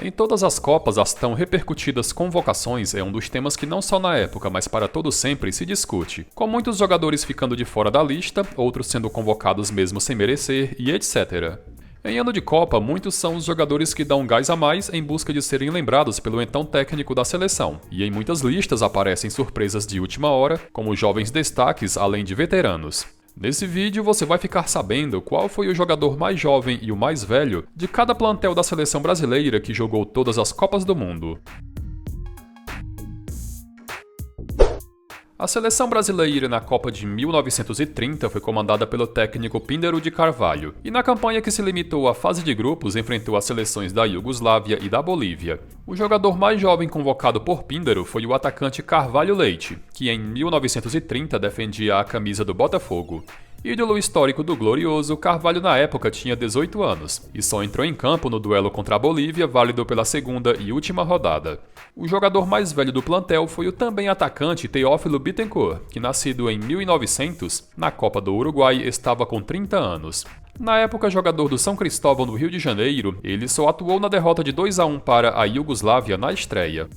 Em todas as Copas, as tão repercutidas convocações é um dos temas que não só na época, mas para todo sempre se discute, com muitos jogadores ficando de fora da lista, outros sendo convocados mesmo sem merecer e etc. Em ano de Copa, muitos são os jogadores que dão um gás a mais em busca de serem lembrados pelo então técnico da seleção, e em muitas listas aparecem surpresas de última hora, como jovens destaques além de veteranos. Nesse vídeo você vai ficar sabendo qual foi o jogador mais jovem e o mais velho de cada plantel da seleção brasileira que jogou todas as Copas do Mundo. A seleção brasileira na Copa de 1930 foi comandada pelo técnico Píndaro de Carvalho, e na campanha que se limitou à fase de grupos enfrentou as seleções da Iugoslávia e da Bolívia. O jogador mais jovem convocado por Píndaro foi o atacante Carvalho Leite, que em 1930 defendia a camisa do Botafogo. Ídolo histórico do Glorioso, Carvalho na época tinha 18 anos e só entrou em campo no duelo contra a Bolívia, válido pela segunda e última rodada. O jogador mais velho do plantel foi o também atacante Teófilo Bittencourt, que nascido em 1900, na Copa do Uruguai, estava com 30 anos. Na época jogador do São Cristóvão no Rio de Janeiro, ele só atuou na derrota de 2-1 para a Iugoslávia na estreia.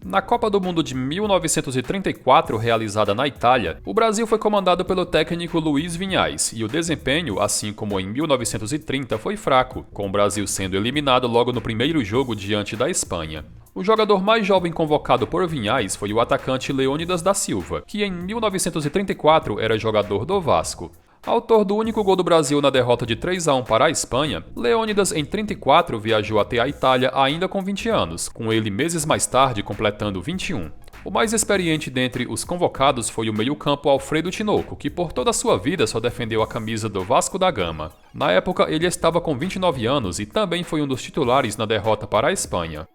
Na Copa do Mundo de 1934, realizada na Itália, o Brasil foi comandado pelo técnico Luiz Vinhais, e o desempenho, assim como em 1930, foi fraco, com o Brasil sendo eliminado logo no primeiro jogo diante da Espanha. O jogador mais jovem convocado por Vinhais foi o atacante Leônidas da Silva, que em 1934 era jogador do Vasco. Autor do único gol do Brasil na derrota de 3-1 para a Espanha, Leônidas em 34 viajou até a Itália ainda com 20 anos, com ele meses mais tarde completando 21. O mais experiente dentre os convocados foi o meio-campo Alfredo Tinoco, que por toda a sua vida só defendeu a camisa do Vasco da Gama. Na época ele estava com 29 anos e também foi um dos titulares na derrota para a Espanha.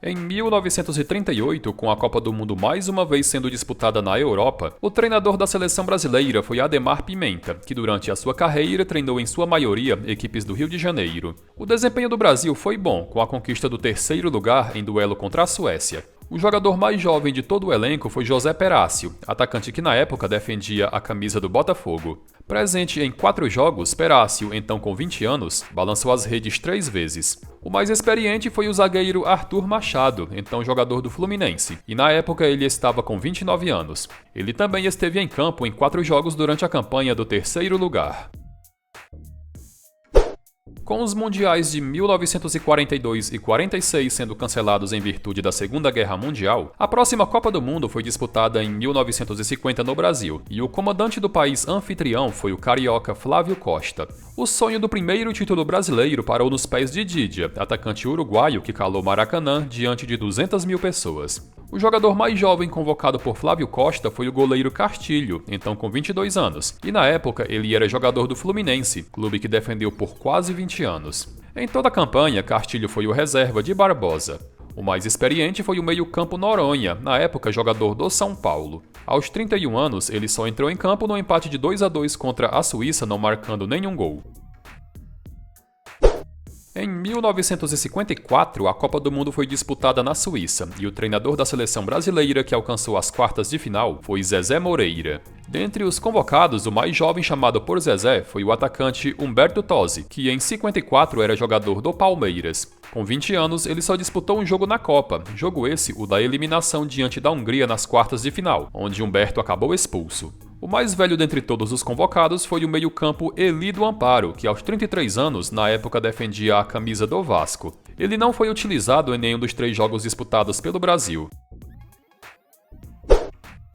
Em 1938, com a Copa do Mundo mais uma vez sendo disputada na Europa, o treinador da seleção brasileira foi Ademar Pimenta, que durante a sua carreira treinou em sua maioria equipes do Rio de Janeiro. O desempenho do Brasil foi bom, com a conquista do terceiro lugar em duelo contra a Suécia. O jogador mais jovem de todo o elenco foi José Perácio, atacante que na época defendia a camisa do Botafogo. Presente em 4 jogos, Perácio, então com 20 anos, balançou as redes 3 vezes. O mais experiente foi o zagueiro Arthur Machado, então jogador do Fluminense, e na época ele estava com 29 anos. Ele também esteve em campo em 4 jogos durante a campanha do terceiro lugar. Com os mundiais de 1942 e 46 sendo cancelados em virtude da Segunda Guerra Mundial, a próxima Copa do Mundo foi disputada em 1950 no Brasil, e o comandante do país anfitrião foi o carioca Flávio Costa. O sonho do primeiro título brasileiro parou nos pés de Didia, atacante uruguaio que calou Maracanã diante de 200 mil pessoas. O jogador mais jovem convocado por Flávio Costa foi o goleiro Castilho, então com 22 anos, e na época ele era jogador do Fluminense, clube que defendeu por quase 20 anos. Em toda a campanha, Castilho foi o reserva de Barbosa. O mais experiente foi o meio-campo Noronha, na época jogador do São Paulo. Aos 31 anos, ele só entrou em campo no empate de 2-2 contra a Suíça, não marcando nenhum gol. Em 1954, a Copa do Mundo foi disputada na Suíça, e o treinador da seleção brasileira que alcançou as quartas de final foi Zezé Moreira. Dentre os convocados, o mais jovem chamado por Zezé foi o atacante Humberto Tozzi, que em 54 era jogador do Palmeiras. Com 20 anos, ele só disputou um jogo na Copa, jogo esse o da eliminação diante da Hungria nas quartas de final, onde Humberto acabou expulso. O mais velho dentre todos os convocados foi o meio-campo Elido Amparo, que aos 33 anos, na época defendia a camisa do Vasco. Ele não foi utilizado em nenhum dos 3 jogos disputados pelo Brasil.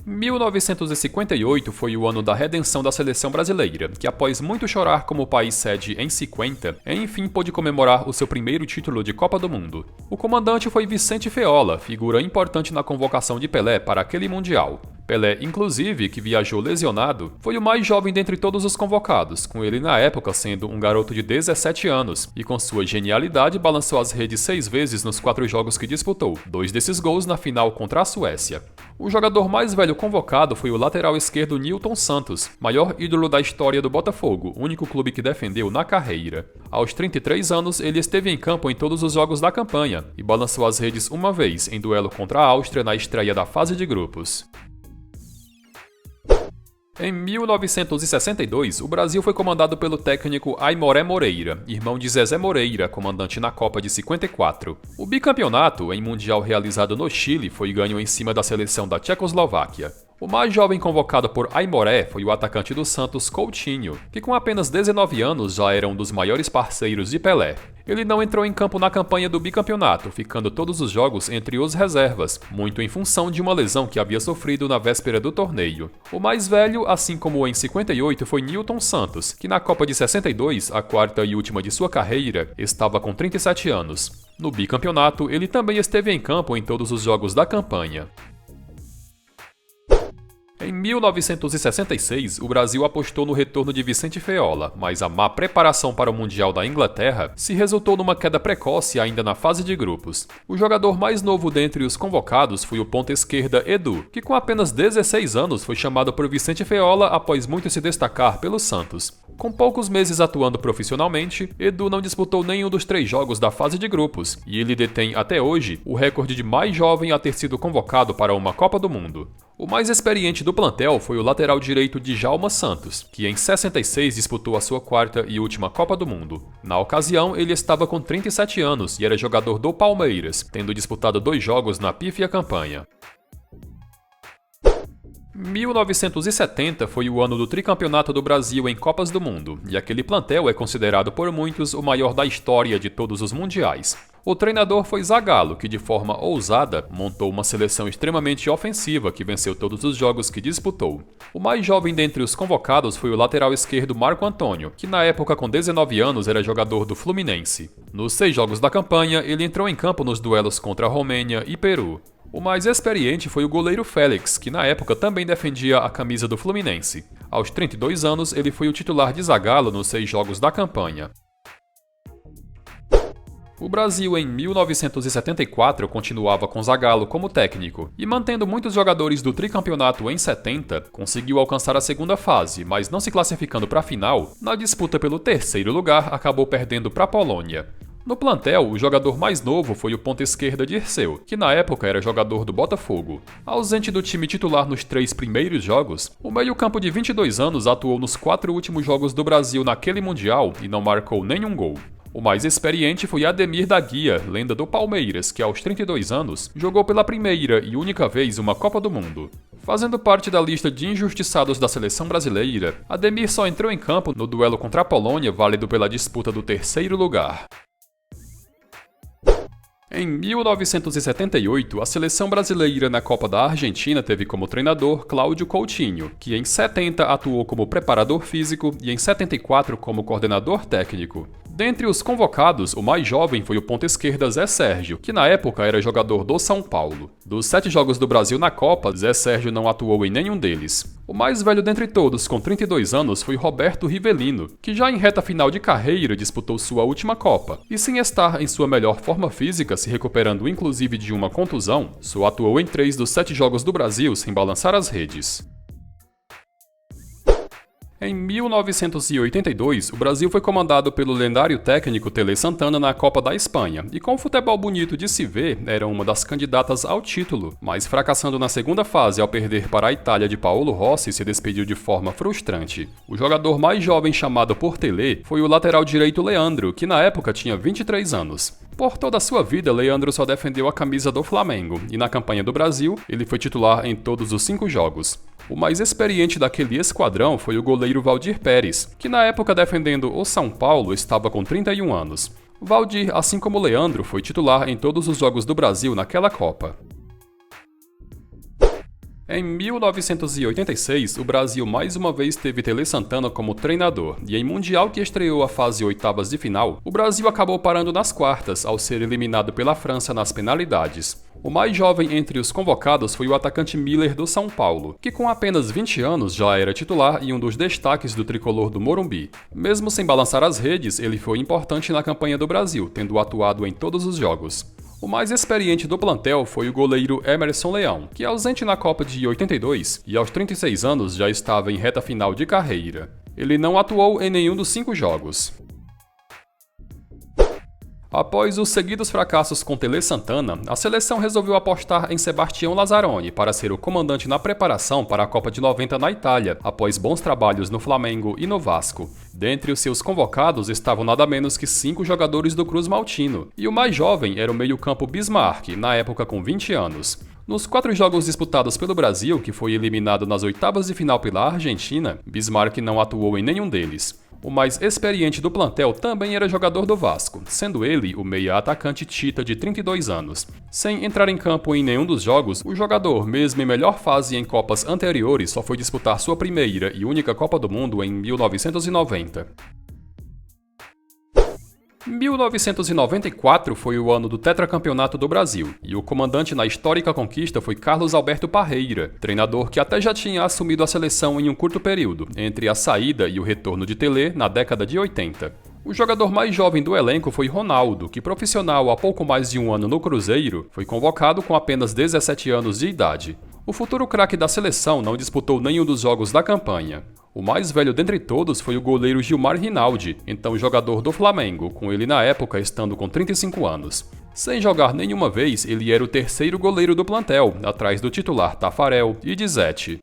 1958 foi o ano da redenção da seleção brasileira, que após muito chorar como país sede em 50, enfim pôde comemorar o seu primeiro título de Copa do Mundo. O comandante foi Vicente Feola, figura importante na convocação de Pelé para aquele Mundial. Pelé, inclusive, que viajou lesionado, foi o mais jovem dentre todos os convocados, com ele na época sendo um garoto de 17 anos, e com sua genialidade balançou as redes 6 vezes nos 4 jogos que disputou, 2 desses gols na final contra a Suécia. O jogador mais velho convocado foi o lateral esquerdo Nilton Santos, maior ídolo da história do Botafogo, único clube que defendeu na carreira. Aos 33 anos, ele esteve em campo em todos os jogos da campanha, e balançou as redes uma vez em duelo contra a Áustria na estreia da fase de grupos. Em 1962, o Brasil foi comandado pelo técnico Aimoré Moreira, irmão de Zezé Moreira, comandante na Copa de 54. O bicampeonato, em mundial realizado no Chile, foi ganho em cima da seleção da Tchecoslováquia. O mais jovem convocado por Aimoré foi o atacante do Santos, Coutinho, que com apenas 19 anos já era um dos maiores parceiros de Pelé. Ele não entrou em campo na campanha do bicampeonato, ficando todos os jogos entre os reservas, muito em função de uma lesão que havia sofrido na véspera do torneio. O mais velho, assim como em 58, foi Nilton Santos, que na Copa de 62, a quarta e última de sua carreira, estava com 37 anos. No bicampeonato, ele também esteve em campo em todos os jogos da campanha. Em 1966, o Brasil apostou no retorno de Vicente Feola, mas a má preparação para o Mundial da Inglaterra se resultou numa queda precoce ainda na fase de grupos. O jogador mais novo dentre os convocados foi o ponta-esquerda Edu, que com apenas 16 anos foi chamado por Vicente Feola após muito se destacar pelo Santos. Com poucos meses atuando profissionalmente, Edu não disputou nenhum dos 3 jogos da fase de grupos, e ele detém até hoje o recorde de mais jovem a ter sido convocado para uma Copa do Mundo. O mais experiente do plantel foi o lateral direito Djalma Santos, que em 66 disputou a sua quarta e última Copa do Mundo. Na ocasião, ele estava com 37 anos e era jogador do Palmeiras, tendo disputado 2 jogos na pífia campanha. 1970 foi o ano do tricampeonato do Brasil em Copas do Mundo, e aquele plantel é considerado por muitos o maior da história de todos os mundiais. O treinador foi Zagallo, que de forma ousada montou uma seleção extremamente ofensiva que venceu todos os jogos que disputou. O mais jovem dentre os convocados foi o lateral esquerdo Marco Antônio, que na época com 19 anos era jogador do Fluminense. Nos 6 jogos da campanha, ele entrou em campo nos duelos contra a Romênia e Peru. O mais experiente foi o goleiro Félix, que na época também defendia a camisa do Fluminense. Aos 32 anos, ele foi o titular de Zagallo nos 6 jogos da campanha. O Brasil, em 1974, continuava com Zagallo como técnico, e mantendo muitos jogadores do tricampeonato em 70, conseguiu alcançar a segunda fase, mas não se classificando para a final, na disputa pelo 3º lugar, acabou perdendo para a Polônia. No plantel, o jogador mais novo foi o ponta-esquerda Dirceu, que na época era jogador do Botafogo. Ausente do time titular nos 3 primeiros jogos, o meio-campo de 22 anos atuou nos 4 últimos jogos do Brasil naquele Mundial e não marcou nenhum gol. O mais experiente foi Ademir da Guia, lenda do Palmeiras, que aos 32 anos jogou pela primeira e única vez uma Copa do Mundo. Fazendo parte da lista de injustiçados da seleção brasileira, Ademir só entrou em campo no duelo contra a Polônia, válido pela disputa do 3º lugar. Em 1978, a seleção brasileira na Copa da Argentina teve como treinador Cláudio Coutinho, que em 70 atuou como preparador físico e em 74 como coordenador técnico. Dentre os convocados, o mais jovem foi o ponta-esquerda Zé Sérgio, que na época era jogador do São Paulo. Dos 7 jogos do Brasil na Copa, Zé Sérgio não atuou em nenhum deles. O mais velho dentre todos, com 32 anos, foi Roberto Rivelino, que já em reta final de carreira disputou sua última Copa, e sem estar em sua melhor forma física, se recuperando inclusive de uma contusão, só atuou em 3 dos 7 jogos do Brasil sem balançar as redes. Em 1982, o Brasil foi comandado pelo lendário técnico Tele Santana na Copa da Espanha, e com futebol bonito de se ver, era uma das candidatas ao título, mas fracassando na segunda fase ao perder para a Itália de Paolo Rossi, se despediu de forma frustrante. O jogador mais jovem chamado por Tele foi o lateral direito Leandro, que na época tinha 23 anos. Por toda a sua vida, Leandro só defendeu a camisa do Flamengo, e na campanha do Brasil, ele foi titular em todos os 5 jogos. O mais experiente daquele esquadrão foi o goleiro Valdir Pérez, que na época defendendo o São Paulo estava com 31 anos. Valdir, assim como Leandro, foi titular em todos os jogos do Brasil naquela Copa. Em 1986, o Brasil mais uma vez teve Tele Santana como treinador, e em Mundial que estreou a fase oitavas de final, o Brasil acabou parando nas quartas ao ser eliminado pela França nas penalidades. O mais jovem entre os convocados foi o atacante Miller do São Paulo, que com apenas 20 anos já era titular e um dos destaques do tricolor do Morumbi. Mesmo sem balançar as redes, ele foi importante na campanha do Brasil, tendo atuado em todos os jogos. O mais experiente do plantel foi o goleiro Emerson Leão, que ausente na Copa de 82 e aos 36 anos já estava em reta final de carreira. Ele não atuou em nenhum dos 5 jogos. Após os seguidos fracassos com Tele Santana, a seleção resolveu apostar em Sebastião Lazzaroni para ser o comandante na preparação para a Copa de 90 na Itália, após bons trabalhos no Flamengo e no Vasco. Dentre os seus convocados estavam nada menos que 5 jogadores do Cruz Maltino, e o mais jovem era o meio-campo Bismarck, na época com 20 anos. Nos 4 jogos disputados pelo Brasil, que foi eliminado nas oitavas de final pela Argentina, Bismarck não atuou em nenhum deles. O mais experiente do plantel também era jogador do Vasco, sendo ele o meia-atacante Tita, de 32 anos. Sem entrar em campo em nenhum dos jogos, o jogador, mesmo em melhor fase em Copas anteriores, só foi disputar sua primeira e única Copa do Mundo em 1990. 1994 foi o ano do tetracampeonato do Brasil, e o comandante na histórica conquista foi Carlos Alberto Parreira, treinador que até já tinha assumido a seleção em um curto período, entre a saída e o retorno de Tele na década de 80. O jogador mais jovem do elenco foi Ronaldo, que, profissional há pouco mais de um ano no Cruzeiro, foi convocado com apenas 17 anos de idade. O futuro craque da seleção não disputou nenhum dos jogos da campanha. O mais velho dentre todos foi o goleiro Gilmar Rinaldi, então jogador do Flamengo, com ele na época estando com 35 anos. Sem jogar nenhuma vez, ele era o terceiro goleiro do plantel, atrás do titular Tafarel e de Zete.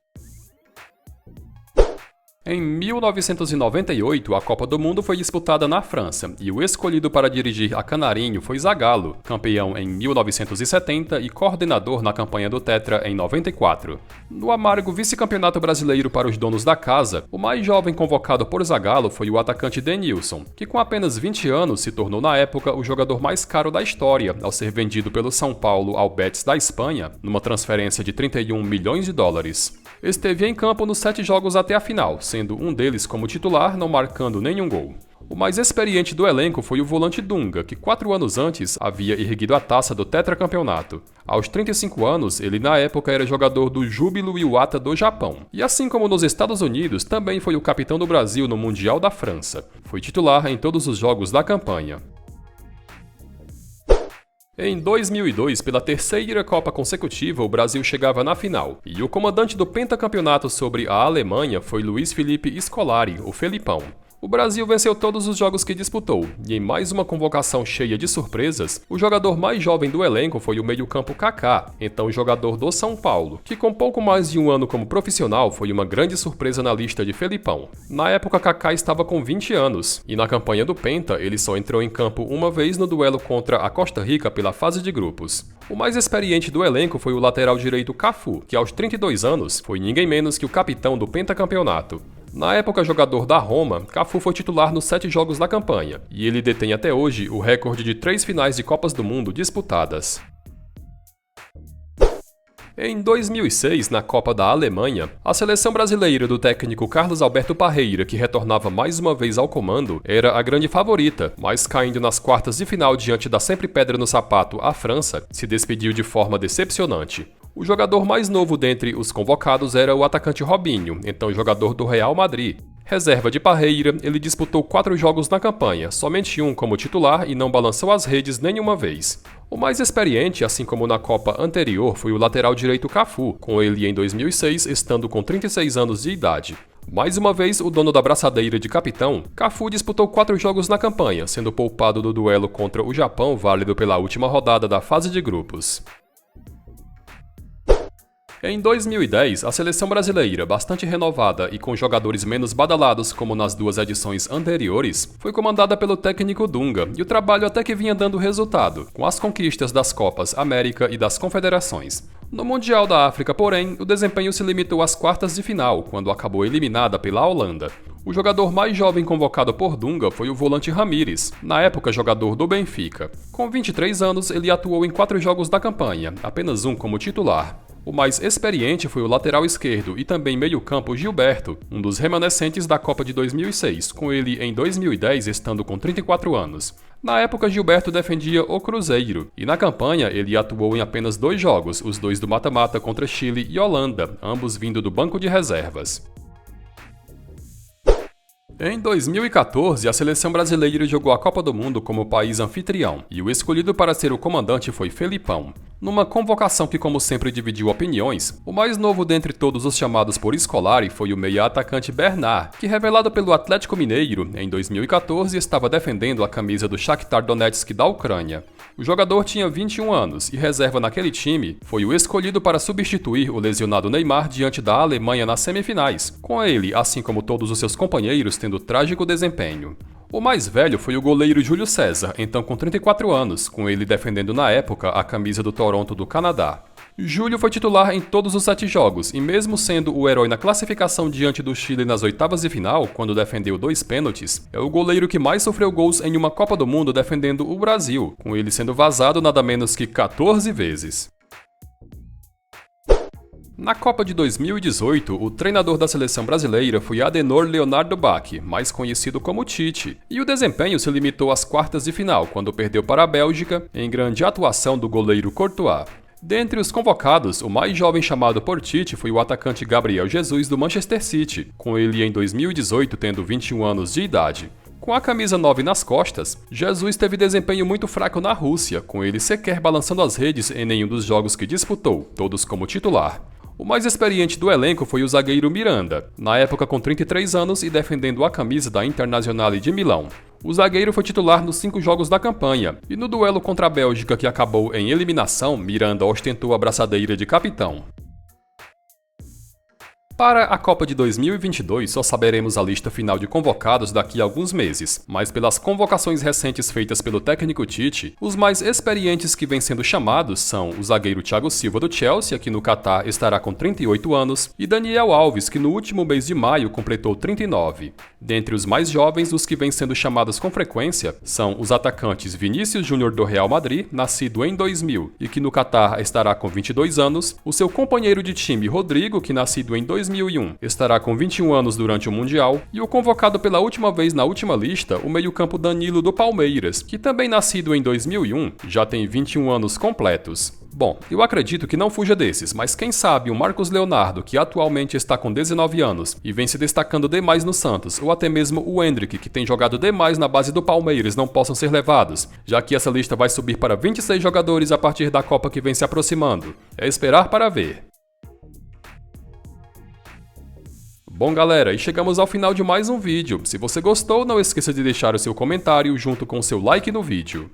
Em 1998, a Copa do Mundo foi disputada na França, e o escolhido para dirigir a Canarinho foi Zagallo, campeão em 1970 e coordenador na campanha do Tetra em 94. No amargo vice-campeonato brasileiro para os donos da casa, o mais jovem convocado por Zagallo foi o atacante Denilson, que com apenas 20 anos se tornou na época o jogador mais caro da história, ao ser vendido pelo São Paulo ao Betis da Espanha, numa transferência de 31 milhões de dólares. Esteve em campo nos 7 jogos até a final, sendo um deles como titular, não marcando nenhum gol. O mais experiente do elenco foi o volante Dunga, que 4 anos antes havia erguido a taça do tetracampeonato. Aos 35 anos, ele na época era jogador do Júbilo Iwata do Japão. E assim como nos Estados Unidos, também foi o capitão do Brasil no Mundial da França. Foi titular em todos os jogos da campanha. Em 2002, pela terceira Copa consecutiva, o Brasil chegava na final, e o comandante do pentacampeonato sobre a Alemanha foi Luiz Felipe Scolari, o Felipão. O Brasil venceu todos os jogos que disputou, e em mais uma convocação cheia de surpresas, o jogador mais jovem do elenco foi o meio-campo Kaká, então jogador do São Paulo, que com pouco mais de um ano como profissional foi uma grande surpresa na lista de Felipão. Na época, Kaká estava com 20 anos, e na campanha do Penta ele só entrou em campo uma vez no duelo contra a Costa Rica pela fase de grupos. O mais experiente do elenco foi o lateral direito Cafu, que aos 32 anos foi ninguém menos que o capitão do pentacampeonato. Na época jogador da Roma, Cafu foi titular nos 7 jogos da campanha, e ele detém até hoje o recorde de 3 finais de Copas do Mundo disputadas. Em 2006, na Copa da Alemanha, a seleção brasileira do técnico Carlos Alberto Parreira, que retornava mais uma vez ao comando, era a grande favorita, mas caindo nas quartas de final diante da sempre pedra no sapato, a França, se despediu de forma decepcionante. O jogador mais novo dentre os convocados era o atacante Robinho, então jogador do Real Madrid. Reserva de Parreira, ele disputou 4 jogos na campanha, somente um como titular e não balançou as redes nenhuma vez. O mais experiente, assim como na Copa anterior, foi o lateral direito Cafu, com ele em 2006 estando com 36 anos de idade. Mais uma vez, o dono da braçadeira de capitão, Cafu disputou 4 jogos na campanha, sendo poupado do duelo contra o Japão, válido pela última rodada da fase de grupos. Em 2010, a seleção brasileira, bastante renovada e com jogadores menos badalados como nas 2 edições anteriores, foi comandada pelo técnico Dunga, e o trabalho até que vinha dando resultado, com as conquistas das Copas América e das Confederações. No Mundial da África, porém, o desempenho se limitou às quartas de final, quando acabou eliminada pela Holanda. O jogador mais jovem convocado por Dunga foi o volante Ramires, na época jogador do Benfica. Com 23 anos, ele atuou em 4 jogos da campanha, apenas um como titular. O mais experiente foi o lateral esquerdo e também meio-campo Gilberto, um dos remanescentes da Copa de 2006, com ele em 2010 estando com 34 anos. Na época, Gilberto defendia o Cruzeiro, e na campanha ele atuou em apenas 2 jogos, os 2 do mata-mata contra Chile e Holanda, ambos vindo do banco de reservas. Em 2014, a seleção brasileira jogou a Copa do Mundo como país anfitrião, e o escolhido para ser o comandante foi Felipão. Numa convocação que, como sempre, dividiu opiniões, o mais novo dentre todos os chamados por Scolari foi o meia-atacante Bernard, que, revelado pelo Atlético Mineiro, em 2014 estava defendendo a camisa do Shakhtar Donetsk da Ucrânia. O jogador tinha 21 anos e reserva naquele time, foi o escolhido para substituir o lesionado Neymar diante da Alemanha nas semifinais, com ele, assim como todos os seus companheiros, tendo trágico desempenho. O mais velho foi o goleiro Júlio César, então com 34 anos, com ele defendendo na época a camisa do Toronto do Canadá. Júlio foi titular em todos os 7 jogos, e mesmo sendo o herói na classificação diante do Chile nas oitavas de final, quando defendeu 2 pênaltis, é o goleiro que mais sofreu gols em uma Copa do Mundo defendendo o Brasil, com ele sendo vazado nada menos que 14 vezes. Na Copa de 2018, o treinador da seleção brasileira foi Adenor Leonardo Bach, mais conhecido como Tite, e o desempenho se limitou às quartas de final, quando perdeu para a Bélgica, em grande atuação do goleiro Courtois. Dentre os convocados, o mais jovem chamado por Tite foi o atacante Gabriel Jesus do Manchester City, com ele em 2018 tendo 21 anos de idade. Com a camisa 9 nas costas, Jesus teve desempenho muito fraco na Rússia, com ele sequer balançando as redes em nenhum dos jogos que disputou, todos como titular. O mais experiente do elenco foi o zagueiro Miranda, na época com 33 anos e defendendo a camisa da Internazionale de Milão. O zagueiro foi titular nos 5 jogos da campanha, e no duelo contra a Bélgica que acabou em eliminação, Miranda ostentou a braçadeira de capitão. Para a Copa de 2022, só saberemos a lista final de convocados daqui a alguns meses, mas pelas convocações recentes feitas pelo técnico Tite, os mais experientes que vêm sendo chamados são o zagueiro Thiago Silva do Chelsea, que no Catar estará com 38 anos, e Daniel Alves, que no último mês de maio completou 39. Dentre os mais jovens, os que vêm sendo chamados com frequência são os atacantes Vinícius Júnior do Real Madrid, nascido em 2000 e que no Catar estará com 22 anos, o seu companheiro de time Rodrigo, que nascido em 2001, estará com 21 anos durante o Mundial, e o convocado pela última vez na última lista, o meio-campo Danilo do Palmeiras, que também nascido em 2001, já tem 21 anos completos. Bom, eu acredito que não fuja desses, mas quem sabe o Marcos Leonardo, que atualmente está com 19 anos e vem se destacando demais no Santos, ou até mesmo o Endrick, que tem jogado demais na base do Palmeiras, não possam ser levados, já que essa lista vai subir para 26 jogadores a partir da Copa que vem se aproximando. É esperar para ver. Bom galera, e chegamos ao final de mais um vídeo. Se você gostou, não esqueça de deixar o seu comentário junto com o seu like no vídeo.